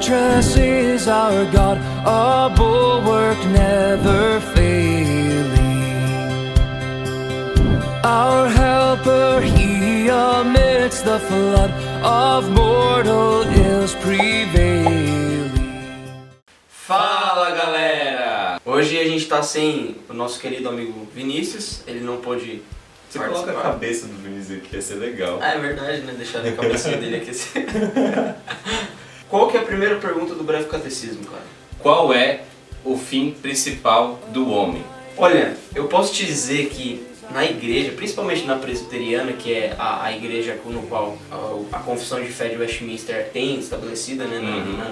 fortress is our God, a bulwark never failing. Our helper, he amidst the flood of mortal ills prevailing. Fala, galera! Hoje a gente tá sem o nosso querido amigo Vinícius, ele não pôde Você participar. coloca a cabeça do Vinícius aqui, ia ser legal. Ah, é verdade, né? Deixar a cabecinha dele aquecer. Qual que é a primeira pergunta do breve catecismo, cara? Qual é o fim principal do homem? Olha, eu posso te dizer que na igreja, principalmente na presbiteriana, que é a igreja no qual a confissão de fé de Westminster tem estabelecida, né,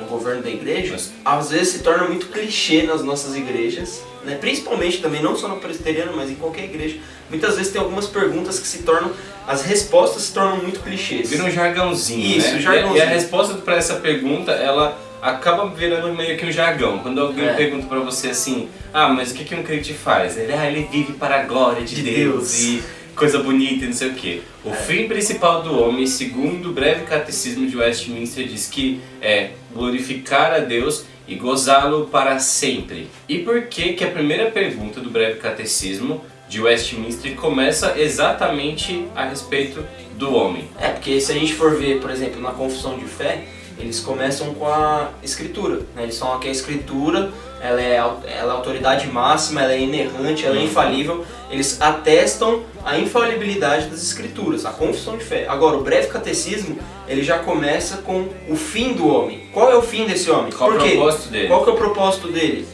no governo da igreja, às vezes se torna muito clichê nas nossas igrejas, né, principalmente também, não só na presbiteriana, mas em qualquer igreja. Muitas vezes tem algumas perguntas que se tornam, as respostas se tornam muito clichês. Vira um jargãozinho, Isso, né? jargãozinho. E a resposta para essa pergunta, ela acaba virando meio que um jargão. Quando alguém pergunta pra você assim, mas o que um crente faz? Ele vive para a glória de Deus e coisa bonita e não sei o quê. O fim principal do homem, segundo o breve catecismo de Westminster, diz que é glorificar a Deus e gozá-lo para sempre. E por que que a primeira pergunta do breve catecismo de Westminster começa exatamente a respeito do homem? Porque se a gente for ver, por exemplo, na confissão de fé, eles começam com a escritura, né? Eles falam que a escritura ela é a autoridade máxima, ela é inerrante, ela é infalível. Eles atestam a infalibilidade das escrituras, a confissão de fé. Agora, o breve catecismo, ele já começa com o fim do homem. Qual é o fim desse homem? Qual o propósito dele? Qual que é o propósito dele?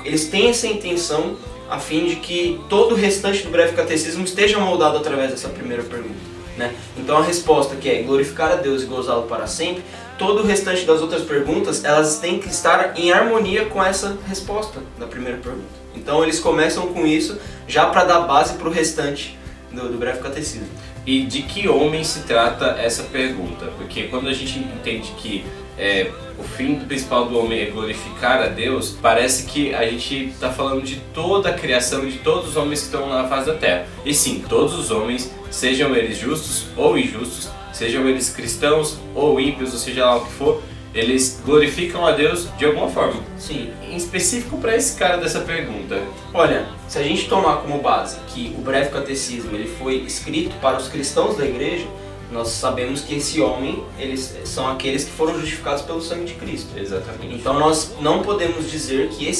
Eles têm essa intenção a fim de que todo o restante do breve catecismo esteja moldado através dessa primeira pergunta, né? Então a resposta, que é glorificar a Deus e gozá-lo para sempre, todo o restante das outras perguntas, elas têm que estar em harmonia com essa resposta da primeira pergunta. Então eles começam com isso já para dar base para o restante do breve catecismo. E de que homem se trata essa pergunta? Porque quando a gente entende que o fim principal do homem é glorificar a Deus, parece que a gente está falando de toda a criação, de todos os homens que estão na face da terra. E sim, todos os homens, sejam eles justos ou injustos, sejam eles cristãos ou ímpios, ou seja lá o que for, eles glorificam a Deus de alguma forma. Sim. Em específico para esse cara dessa pergunta. Olha, se a gente tomar como base que o breve catecismo ele foi escrito para os cristãos da igreja, nós sabemos que esse homem, eles são aqueles que foram justificados pelo sangue de Cristo. Exatamente. Então nós não podemos dizer que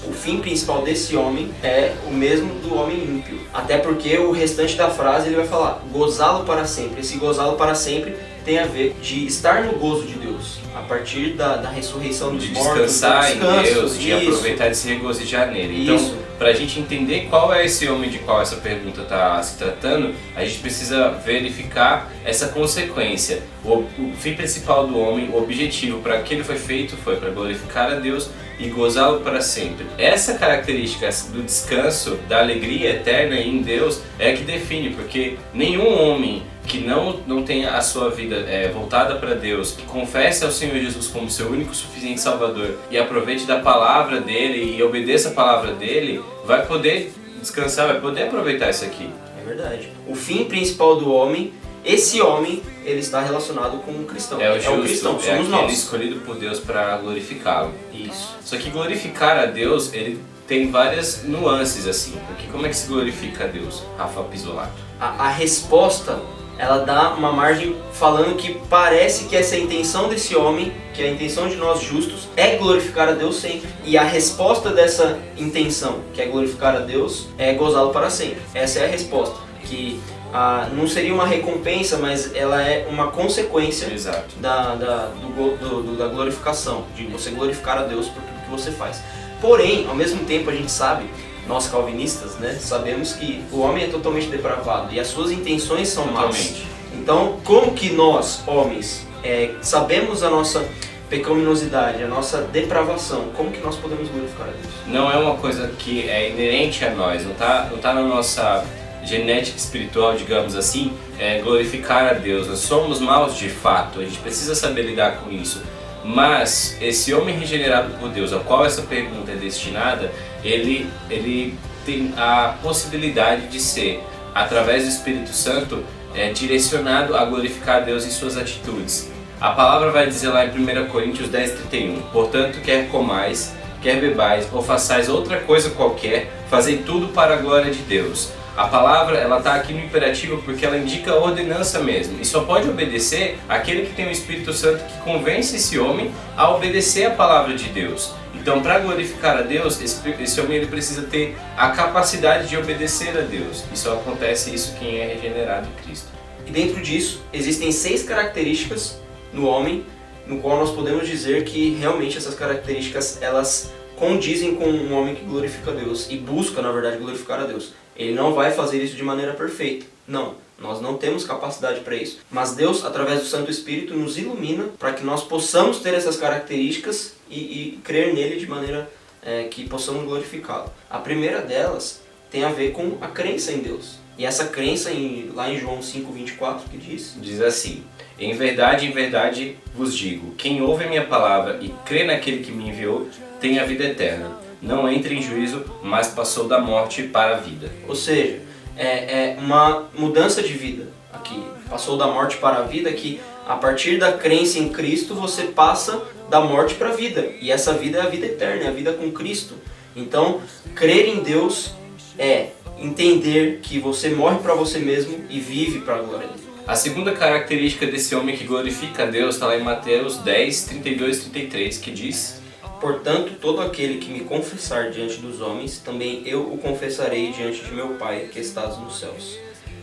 o fim principal desse homem é o mesmo do homem ímpio. Até porque o restante da frase ele vai falar gozá-lo para sempre. Esse gozá-lo para sempre tem a ver de estar no gozo de Deus, a partir da ressurreição dos mortos, descansar em Deus, de isso. aproveitar e se regozijar nele. Então, para a gente entender qual é esse homem de qual essa pergunta está se tratando, a gente precisa verificar essa consequência. O fim principal do homem, o objetivo para que ele foi feito foi para glorificar a Deus e gozá-lo para sempre. Essa característica do descanso, da alegria eterna em Deus é que define, porque nenhum homem que não tenha a sua vida voltada para Deus, que confesse ao Senhor Jesus como seu único suficiente Salvador e aproveite da palavra dele e obedeça a palavra dele, vai poder descansar, vai poder aproveitar isso aqui. É verdade. O fim principal do homem, esse homem, ele está relacionado com o cristão. É o justo, o cristão, somos aquele nós. escolhido por Deus para glorificá-lo. Isso. Só que glorificar a Deus, ele tem várias nuances assim, porque como é que se glorifica a Deus, Rafa Pisolato? A resposta, ela dá uma margem falando que parece que essa intenção desse homem, que a intenção de nós justos, é glorificar a Deus sempre. E a resposta dessa intenção, que é glorificar a Deus, é gozá-lo para sempre. Essa é a resposta. Que não seria uma recompensa, mas ela é uma consequência da glorificação, de você glorificar a Deus por tudo que você faz. Porém, ao mesmo tempo a gente sabe, nós calvinistas, né, sabemos que o homem é totalmente depravado e as suas intenções são más. Então, como que nós, homens, sabemos a nossa pecaminosidade, a nossa depravação, como que nós podemos glorificar a Deus? Não é uma coisa que é inerente a nós, não tá na nossa genética espiritual, digamos assim, glorificar a Deus. Nós somos maus de fato, a gente precisa saber lidar com isso. Mas esse homem regenerado por Deus, ao qual essa pergunta é destinada, ele tem a possibilidade de ser, através do Espírito Santo, direcionado a glorificar a Deus em suas atitudes. A palavra vai dizer lá em 1 Coríntios 10:31, portanto, quer comais, quer bebais ou façais outra coisa qualquer, fazei tudo para a glória de Deus. A palavra, ela está aqui no imperativo porque ela indica a ordenança mesmo. E só pode obedecer aquele que tem o Espírito Santo que convence esse homem a obedecer a palavra de Deus. Então, para glorificar a Deus, esse homem ele precisa ter a capacidade de obedecer a Deus. E só acontece isso quem é regenerado em Cristo. E dentro disso, existem 6 características no homem, no qual nós podemos dizer que realmente essas características, elas condizem com um homem que glorifica a Deus e busca, na verdade, glorificar a Deus. Ele não vai fazer isso de maneira perfeita. Não, nós não temos capacidade para isso. Mas Deus, através do Santo Espírito, nos ilumina para que nós possamos ter essas características e crer nele de maneira que possamos glorificá-lo. A primeira delas tem a ver com a crença em Deus. E essa crença, lá em João 5:24, que diz? Diz assim, em verdade vos digo, quem ouve a minha palavra e crê naquele que me enviou, tem a vida eterna. Não entra em juízo, mas passou da morte para a vida. Ou seja, é uma mudança de vida aqui. Passou da morte para a vida, que a partir da crença em Cristo você passa da morte para a vida. E essa vida é a vida eterna, é a vida com Cristo. Então, crer em Deus é entender que você morre para você mesmo e vive para a glória dele. A segunda característica desse homem que glorifica a Deus está lá em Mateus 10:32-33, que diz: portanto, todo aquele que me confessar diante dos homens, também eu o confessarei diante de meu Pai que estás nos céus.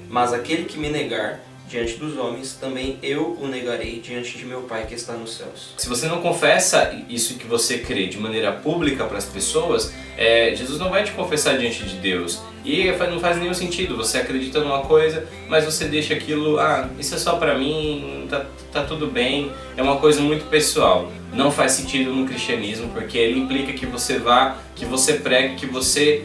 Mas aquele que me negar diante dos homens, também eu o negarei diante de meu Pai que está nos céus. Se você não confessa isso que você crê de maneira pública para as pessoas, Jesus não vai te confessar diante de Deus. E não faz nenhum sentido, você acredita numa coisa, mas você deixa aquilo, isso é só pra mim, tá tudo bem, é uma coisa muito pessoal. Não faz sentido no cristianismo, porque ele implica que você vá, que você pregue, que você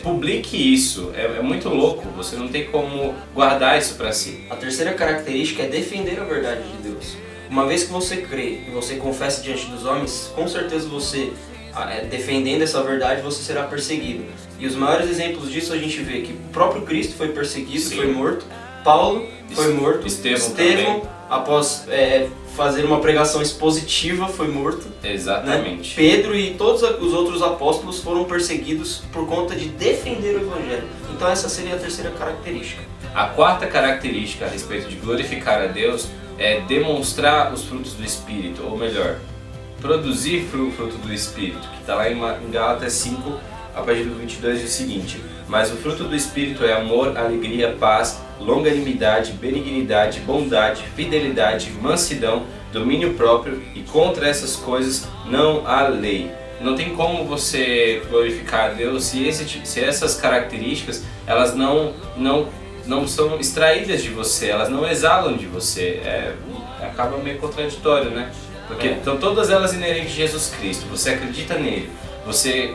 publique isso. É muito louco, você não tem como guardar isso pra si. A terceira característica é defender a verdade de Deus. Uma vez que você crê e você confessa diante dos homens, com certeza você, defendendo essa verdade, você será perseguido. E os maiores exemplos disso a gente vê que o próprio Cristo foi perseguido, Sim. Foi morto, Paulo foi morto, Estevão após fazer uma pregação expositiva, foi morto. Exatamente. Né? Pedro e todos os outros apóstolos foram perseguidos por conta de defender o Evangelho. Então essa seria a terceira característica. A quarta característica a respeito de glorificar a Deus é demonstrar os frutos do Espírito, ou melhor, produzir o fruto do Espírito, que está lá em Gálatas 5, a partir do 22, diz o seguinte: mas o fruto do Espírito é amor, alegria, paz, longanimidade, benignidade, bondade, fidelidade, mansidão, domínio próprio, e contra essas coisas não há lei. Não tem como você glorificar a Deus se essas características elas não são extraídas de você, elas não exalam de você. Acaba meio contraditório, né? Porque estão todas elas inerentes a Jesus Cristo. Você acredita nele, você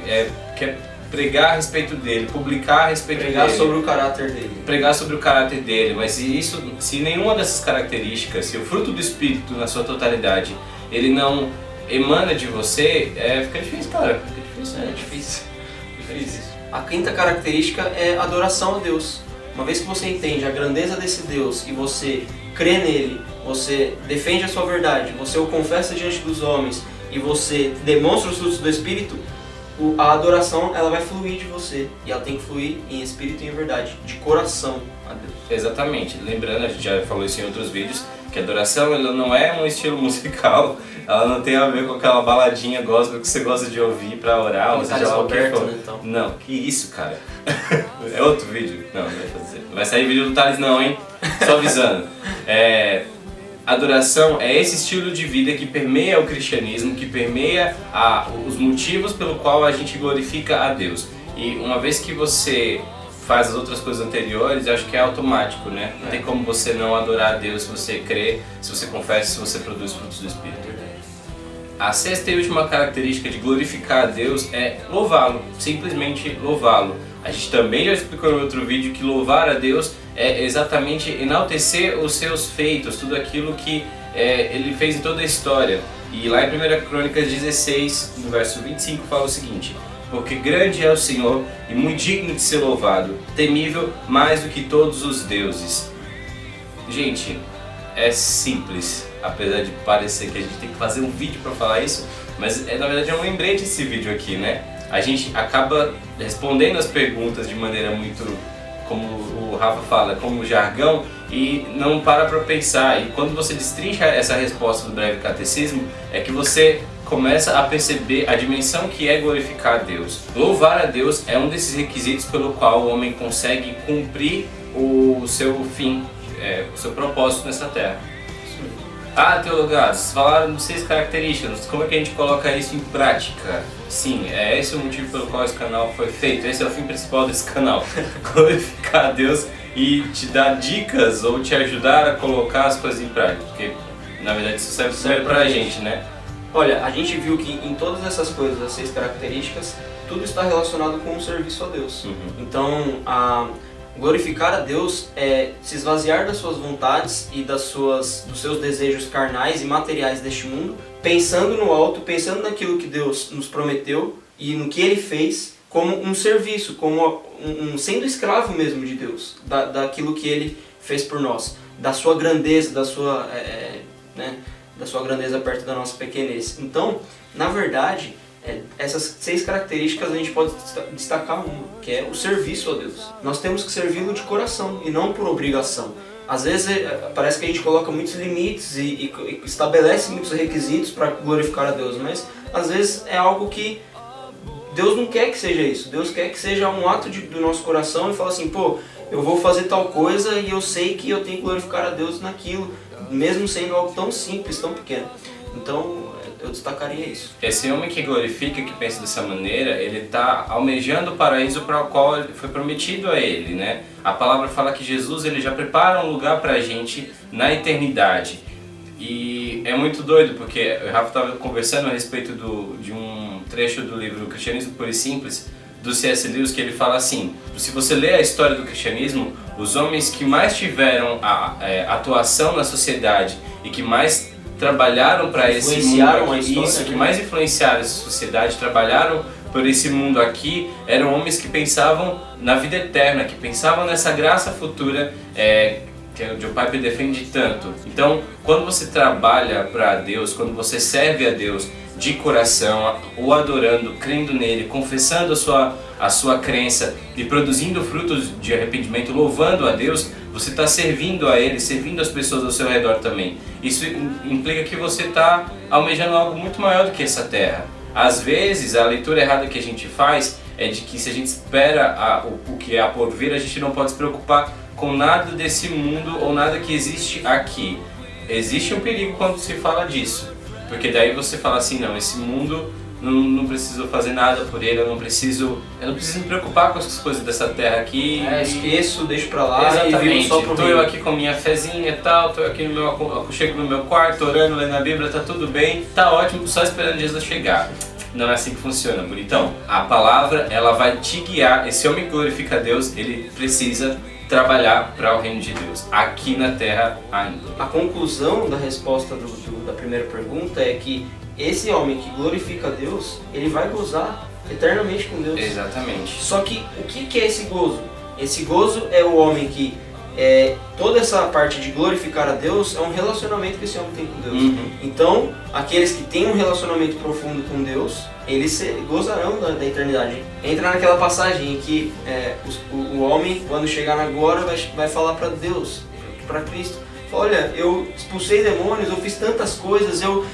quer pregar a respeito dele, publicar a respeito dele, pregar sobre o caráter dele. Pregar sobre o caráter dele, mas se nenhuma dessas características, se o fruto do Espírito na sua totalidade, ele não emana de você, fica difícil, cara. Fica difícil. É difícil. A quinta característica é adoração a Deus. Uma vez que você entende a grandeza desse Deus e você crê nele, você defende a sua verdade, você o confessa diante dos homens e você demonstra os frutos do Espírito, a adoração ela vai fluir de você e ela tem que fluir em espírito e em verdade, de coração a Deus. Exatamente. Lembrando, a gente já falou isso em outros vídeos, que a adoração ela não é um estilo musical, ela não tem a ver com aquela baladinha gospel que você gosta de ouvir pra orar, ou seja lá o que for. Né, então. Não, que isso, cara. É outro vídeo? Não vai fazer. Não vai sair vídeo do Thales não, hein? Só avisando. Adoração é esse estilo de vida que permeia o cristianismo, que permeia os motivos pelo qual a gente glorifica a Deus. E uma vez que você faz as outras coisas anteriores, eu acho que é automático, né? Não tem como você não adorar a Deus se você crê, se você confessa, se você produz frutos do Espírito. A sexta e última característica de glorificar a Deus é louvá-lo, simplesmente louvá-lo. A gente também já explicou em outro vídeo que louvar a Deus é exatamente enaltecer os seus feitos, tudo aquilo que ele fez em toda a história. E lá em 1 Crônicas 16, no verso 25, fala o seguinte: porque grande é o Senhor e muito digno de ser louvado, temível mais do que todos os deuses. Gente, é simples. apesar de parecer que a gente tem que fazer um vídeo para falar isso, mas na verdade é um lembrete esse vídeo aqui, né? A gente acaba respondendo as perguntas de maneira muito, como o Rafa fala, como jargão, e não para pensar. E quando você destrincha essa resposta do breve catecismo, é que você começa a perceber a dimensão que é glorificar a Deus. Louvar a Deus é um desses requisitos pelo qual o homem consegue cumprir o seu fim, o seu propósito nessa terra. Ah, teologados, vocês falaram de 6 características, como é que a gente coloca isso em prática? Sim, é esse o motivo pelo qual esse canal foi feito, esse é o fim principal desse canal, glorificar a Deus e te dar dicas ou te ajudar a colocar as coisas em prática, porque na verdade isso serve pra gente, né? Olha, a gente viu que em todas essas coisas, as 6 características, tudo está relacionado com o serviço a Deus. Então, glorificar a Deus é se esvaziar das suas vontades e dos seus desejos carnais e materiais deste mundo, pensando no alto, pensando naquilo que Deus nos prometeu e no que Ele fez, como um serviço, como sendo escravo mesmo de Deus, daquilo que Ele fez por nós, da sua grandeza, da sua grandeza perto da nossa pequenez. Então, na verdade, essas 6 características a gente pode destacar uma, que é o serviço a Deus. Nós temos que servi-lo de coração e não por obrigação. Às vezes parece que a gente coloca muitos limites e estabelece muitos requisitos para glorificar a Deus, mas às vezes é algo que Deus não quer que seja isso. Deus quer que seja um ato do nosso coração e fala assim, pô, eu vou fazer tal coisa e eu sei que eu tenho que glorificar a Deus naquilo, mesmo sendo algo tão simples, tão pequeno. Então, eu destacaria isso. Esse homem que glorifica, que pensa dessa maneira, ele está almejando o paraíso para o qual foi prometido a ele, né? A palavra fala que Jesus ele já prepara um lugar para a gente na eternidade. E é muito doido, porque o Rafa estava conversando a respeito de um trecho do livro Cristianismo Puro e Simples, do C.S. Lewis, que ele fala assim, se você ler a história do cristianismo, os homens que mais tiveram atuação na sociedade e que mais trabalharam para esse mundo aqui, que mais influenciaram essa sociedade, trabalharam por esse mundo aqui, eram homens que pensavam na vida eterna, que pensavam nessa graça futura que o John Piper defende tanto. Então, quando você trabalha para Deus, quando você serve a Deus de coração, o adorando, crendo nele, confessando a sua crença e produzindo frutos de arrependimento, louvando a Deus, você está servindo a Ele, servindo as pessoas ao seu redor também. Isso implica que você está almejando algo muito maior do que essa terra. Às vezes, a leitura errada que a gente faz é de que se a gente espera o que há por vir, a gente não pode se preocupar com nada desse mundo ou nada que existe aqui. Existe um perigo quando se fala disso, porque daí você fala assim, não, esse mundo não preciso fazer nada por ele, eu não preciso me preocupar com as coisas dessa terra aqui. Esqueço, deixo pra lá. Exatamente. E vivo só pro tô eu aqui com minha fezinha e tal, tô aqui chego no meu quarto, orando, lendo a Bíblia, tá tudo bem, tá ótimo, só esperando Jesus chegar. Não é assim que funciona, bonitão. A palavra, ela vai te guiar. Esse homem que glorifica a Deus, ele precisa trabalhar para o reino de Deus, aqui na terra ainda. A conclusão da resposta da primeira pergunta é que esse homem que glorifica a Deus, ele vai gozar eternamente com Deus. Exatamente. Só que o que é esse gozo? Esse gozo é o homem que toda essa parte de glorificar a Deus é um relacionamento que esse homem tem com Deus. Então, aqueles que têm um relacionamento profundo com Deus, eles gozarão da eternidade. Entra naquela passagem em que o homem, quando chegar na glória, vai falar para Deus, para Cristo. Olha, eu expulsei demônios, eu fiz tantas coisas, eu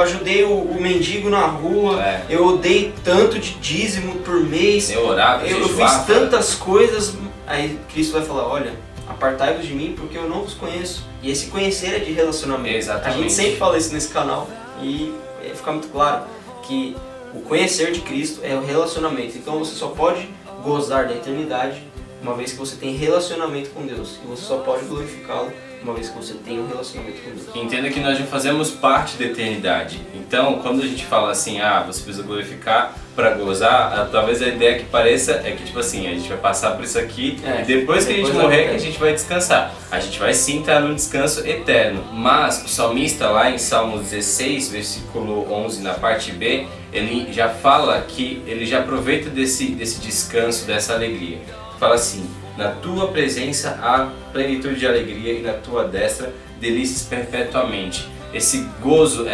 ajudei o mendigo na rua, eu dei tanto de dízimo por mês, eu orava, eu fiz tantas coisas. Aí Cristo vai falar, olha, apartai-vos de mim porque eu não vos conheço. E esse conhecer é de relacionamento. Exatamente. A gente sempre fala isso nesse canal e fica muito claro que o conhecer de Cristo é o relacionamento. Então você só pode gozar da eternidade uma vez que você tem relacionamento com Deus. E você só pode glorificá-lo uma vez que você tem um relacionamento com Deus. Entenda que nós já fazemos parte da eternidade. Então, quando a gente fala assim, você precisa glorificar para gozar, talvez a ideia que pareça é que, tipo assim, a gente vai passar por isso aqui e depois que a gente morrer, que a gente vai descansar. A gente vai sim estar num descanso eterno. Mas o salmista lá em Salmo 16, versículo 11, na parte B, ele já fala que ele já aproveita desse descanso, dessa alegria. Fala assim, na tua presença há plenitude de alegria e na tua destra delícias perpetuamente. Esse gozo,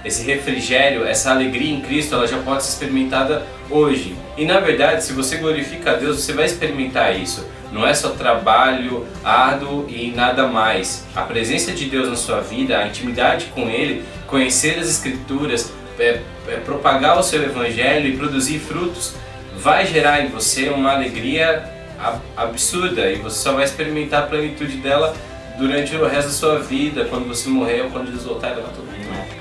esse refrigério, essa alegria em Cristo, ela já pode ser experimentada hoje. E na verdade, se você glorifica a Deus, você vai experimentar isso. Não é só trabalho árduo e nada mais. A presença de Deus na sua vida, a intimidade com Ele, conhecer as Escrituras, propagar o seu Evangelho e produzir frutos, vai gerar em você uma alegria absurda. E você só vai experimentar a plenitude dela durante o resto da sua vida, quando você morrer ou quando Deus voltar e levar todo mundo.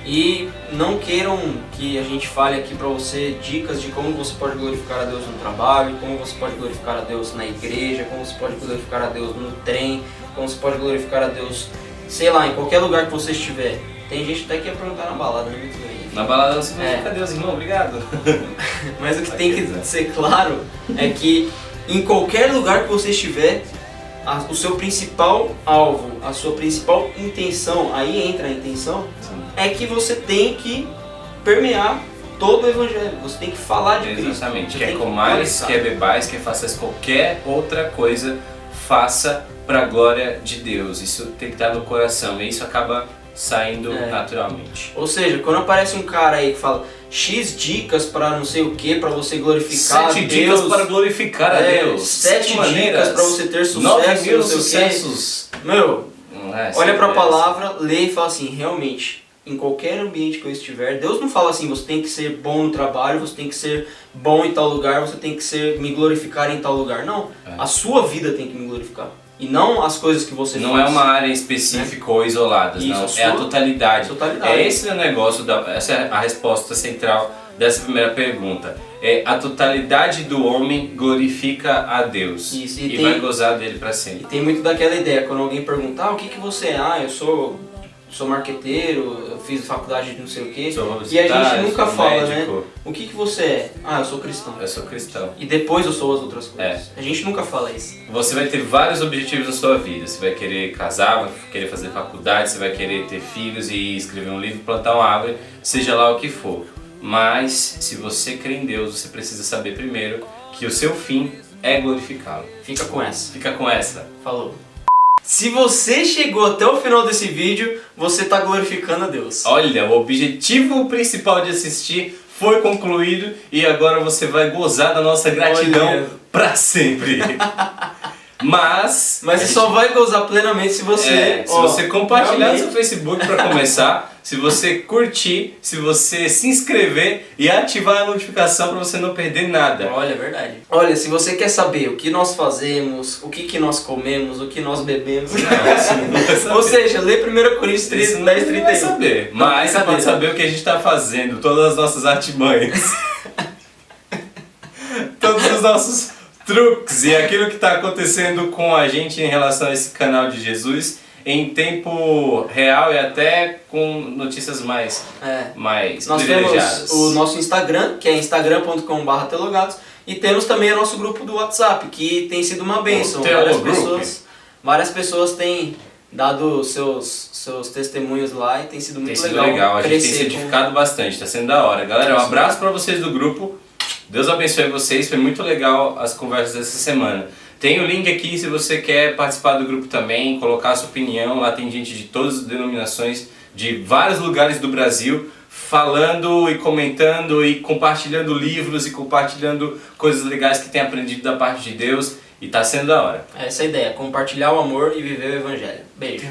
E não queiram que a gente fale aqui pra você dicas de como você pode glorificar a Deus no trabalho, como você pode glorificar a Deus na igreja, como você pode glorificar a Deus no trem, como você pode glorificar a Deus, sei lá, em qualquer lugar que você estiver. Tem gente até que ia perguntar na balada, né? Muito bem. Na balada você glorifica a Deus, irmão, obrigado. Mas o que tem que ser claro é que em qualquer lugar que você estiver, o seu principal alvo, a sua principal intenção, aí entra a intenção, é que você tem que permear todo o Evangelho, você tem que falar de Cristo. Exatamente, quer comais, quer bebais, quer faças qualquer outra coisa, faça para a glória de Deus. Isso tem que estar no coração e isso acaba saindo naturalmente. Ou seja, quando aparece um cara aí que fala X dicas para não sei o que, para você glorificar a Deus. 7 dicas para glorificar a Deus. 7 dicas para você ter sucesso. 9 mil não sei sucessos. O quê. Meu, olha para a palavra, lê e fala assim, realmente, em qualquer ambiente que eu estiver, Deus não fala assim, você tem que ser bom no trabalho, você tem que ser bom em tal lugar, você tem que me glorificar em tal lugar. Não, a sua vida tem que me glorificar. E não as coisas que você não faz. É uma área específica ou isolada, não. É a totalidade. É esse o negócio, essa é a resposta central dessa primeira pergunta. É a totalidade do homem glorifica a Deus. Isso, e vai gozar dele para sempre. E tem muito daquela ideia, quando alguém pergunta, o que você é? Eu sou marqueteiro, eu fiz faculdade de não sei o quê. E a gente nunca fala, médico, né? O que você é? Eu sou cristão. Eu sou cristão. E depois eu sou as outras coisas. A gente nunca fala isso. Você vai ter vários objetivos na sua vida. Você vai querer casar, vai querer fazer faculdade, você vai querer ter filhos e escrever um livro, plantar uma árvore, seja lá o que for. Mas, se você crê em Deus, você precisa saber primeiro que o seu fim é glorificá-lo. Fica com essa. Fica com essa. Falou. Se você chegou até o final desse vídeo, você está glorificando a Deus. Olha, o objetivo principal de assistir foi concluído e agora você vai gozar da nossa gratidão para sempre. Mas você só vai gozar plenamente se você... se você compartilhar no seu Facebook para começar, se você curtir, se você se inscrever e ativar a notificação para você não perder nada. Olha, é verdade. Olha, se você quer saber o que nós fazemos, o que nós comemos, o que nós bebemos... Ou seja, lê 1 Coríntios 10, 31. Não vai saber, mas você pode saber o que a gente está fazendo, todas as nossas artimanhas. Todos os nossos truques e aquilo que está acontecendo com a gente em relação a esse canal de Jesus em tempo real e até com notícias mais nós privilegiadas. Temos o nosso Instagram, que é instagram.com/teologados, e temos também o nosso grupo do WhatsApp, que tem sido uma bênção. Várias pessoas têm dado seus testemunhos lá e tem sido muito legal. A gente tem se edificado bastante, está sendo da hora. Galera, um abraço para vocês do grupo. Deus abençoe vocês, foi muito legal as conversas dessa semana. Tem o link aqui se você quer participar do grupo também, colocar a sua opinião. Lá tem gente de todas as denominações, de vários lugares do Brasil, falando e comentando e compartilhando livros e compartilhando coisas legais que tem aprendido da parte de Deus. E tá sendo da hora. Essa é a ideia, compartilhar o amor e viver o Evangelho. Beijo.